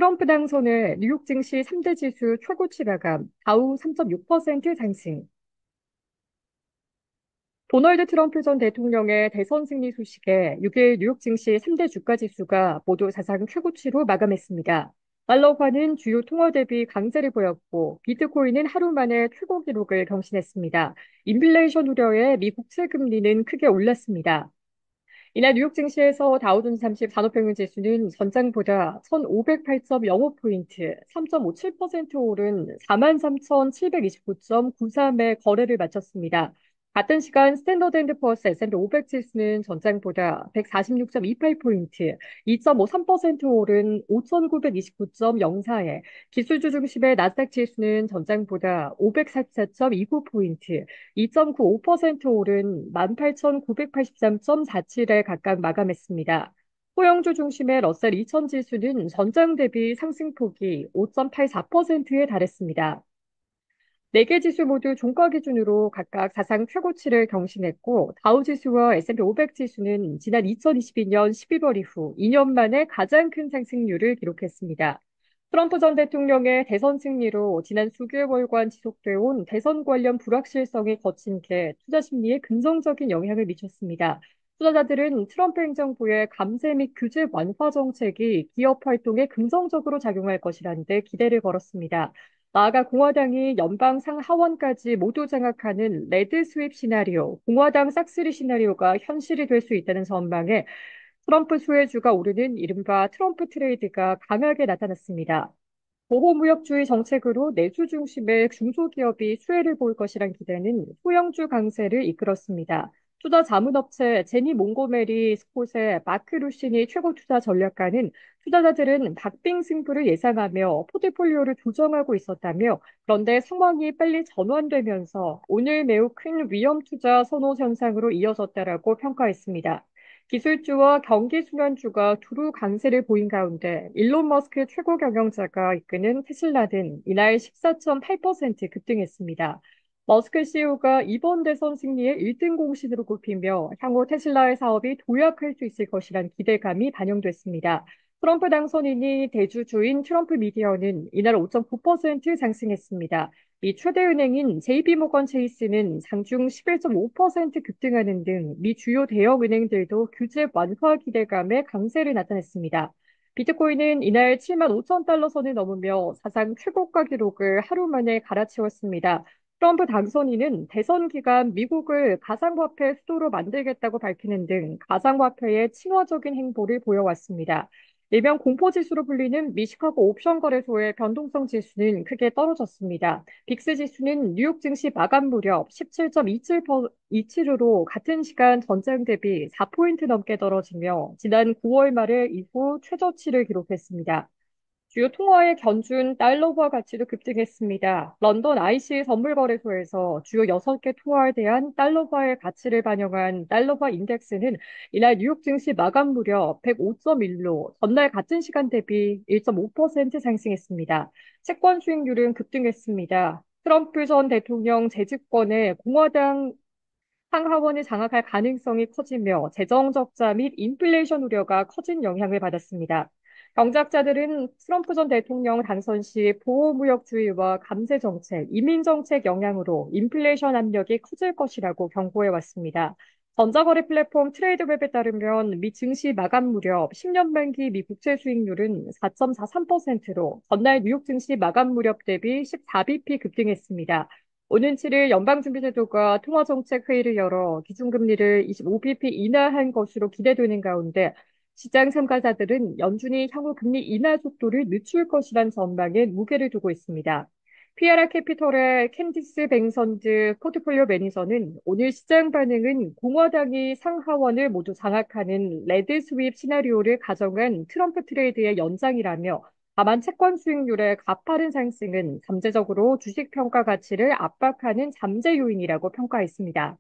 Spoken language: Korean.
트럼프 당선의 뉴욕 증시 3대 지수 최고치 마감, 다우 3.6% 상승. 도널드 트럼프 전 대통령의 대선 승리 소식에 6일 뉴욕 증시 3대 주가 지수가 모두 사상 최고치로 마감했습니다. 달러화는 주요 통화 대비 강세를 보였고, 비트코인은 하루 만에 최고 기록을 경신했습니다. 인플레이션 우려에 미 국채 금리는 크게 올랐습니다. 이날 뉴욕 증시에서 다우존스 30 산업평균 지수는 전장보다 1,508.05포인트, 3.57% 오른 43,729.93의 거래를 마쳤습니다. 같은 시간 스탠더드 앤드 푸어스 S&P 500 지수는 전장보다 146.28포인트, 2.53% 오른 5,929.04에 기술주 중심의 나스닥 지수는 전장보다 544.29포인트, 2.95% 오른 18,983.47에 각각 마감했습니다. 소형주 중심의 러셀 2000 지수는 전장 대비 상승폭이 5.84%에 달했습니다. 4개 지수 모두 종가 기준으로 각각 사상 최고치를 경신했고, 다우지수와 S&P 500 지수는 지난 2022년 11월 이후 2년 만에 가장 큰 상승률을 기록했습니다. 트럼프 전 대통령의 대선 승리로 지난 수개월간 지속돼 온 대선 관련 불확실성이 거친 게 투자 심리에 긍정적인 영향을 미쳤습니다. 투자자들은 트럼프 행정부의 감세 및 규제 완화 정책이 기업 활동에 긍정적으로 작용할 것이라는 데 기대를 걸었습니다. 나아가 공화당이 연방 상하원까지 모두 장악하는 레드 스윕 시나리오, 공화당 싹쓸이 시나리오가 현실이 될 수 있다는 전망에 트럼프 수혜주가 오르는 이른바 트럼프 트레이드가 강하게 나타났습니다. 보호무역주의 정책으로 내수 중심의 중소기업이 수혜를 볼 것이란 기대는 소형주 강세를 이끌었습니다. 투자 자문업체 제니 몽고메리 스콧의 마크 루시니 최고 투자 전략가는 투자자들은 박빙 승부를 예상하며 포트폴리오를 조정하고 있었다며, 그런데 상황이 빨리 전환되면서 오늘 매우 큰 위험 투자 선호 현상으로 이어졌다라고 평가했습니다. 기술주와 경기 수련주가 두루 강세를 보인 가운데 일론 머스크 최고 경영자가 이끄는 테슬라는 이날 14.8% 급등했습니다. 머스크 CEO가 이번 대선 승리의 1등 공신으로 꼽히며 향후 테슬라의 사업이 도약할 수 있을 것이란 기대감이 반영됐습니다. 트럼프 당선인이 대주주인 트럼프 미디어는 이날 5.9% 상승했습니다. 미 최대 은행인 JP모건 체이스는 장중 11.5% 급등하는 등 미 주요 대형 은행들도 규제 완화 기대감에 강세를 나타냈습니다. 비트코인은 이날 7만 5천 달러 선을 넘으며 사상 최고가 기록을 하루 만에 갈아치웠습니다. 트럼프 당선인은 대선 기간 미국을 가상화폐 수도로 만들겠다고 밝히는 등 가상화폐의 친화적인 행보를 보여왔습니다. 일명 공포지수로 불리는 미 시카고 옵션 거래소의 변동성 지수는 크게 떨어졌습니다. 빅스 지수는 뉴욕 증시 마감 무렵 17.27으로 같은 시간 전장 대비 4포인트 넘게 떨어지며 지난 9월 말에 이후 최저치를 기록했습니다. 주요 통화의 견준 달러화 가치도 급등했습니다. 런던 IC 선물거래소에서 주요 6개 통화에 대한 달러화의 가치를 반영한 달러화 인덱스는 이날 뉴욕 증시 마감 무렵 105.1로 전날 같은 시간 대비 1.5% 상승했습니다. 채권 수익률은 급등했습니다. 트럼프 전 대통령 재집권에 공화당 상하원을 장악할 가능성이 커지며 재정 적자 및 인플레이션 우려가 커진 영향을 받았습니다. 경제학자들은 트럼프 전 대통령 당선 시 보호무역주의와 감세 정책, 이민 정책 영향으로 인플레이션 압력이 커질 것이라고 경고해 왔습니다. 전자거래 플랫폼 트레이드웹에 따르면 미 증시 마감 무렵 10년 만기 미 국채 수익률은 4.43%로 전날 뉴욕 증시 마감 무렵 대비 14bp 급등했습니다. 오는 7일 연방준비제도가 통화정책회의를 열어 기준금리를 25bp 인하한 것으로 기대되는 가운데 시장 참가자들은 연준이 향후 금리 인하 속도를 늦출 것이란 전망에 무게를 두고 있습니다. 피아라 캐피털의 캔디스 뱅선드 포트폴리오 매니저는 오늘 시장 반응은 공화당이 상하원을 모두 장악하는 레드 스윕 시나리오를 가정한 트럼프 트레이드의 연장이라며, 다만 채권 수익률의 가파른 상승은 잠재적으로 주식 평가 가치를 압박하는 잠재 요인이라고 평가했습니다.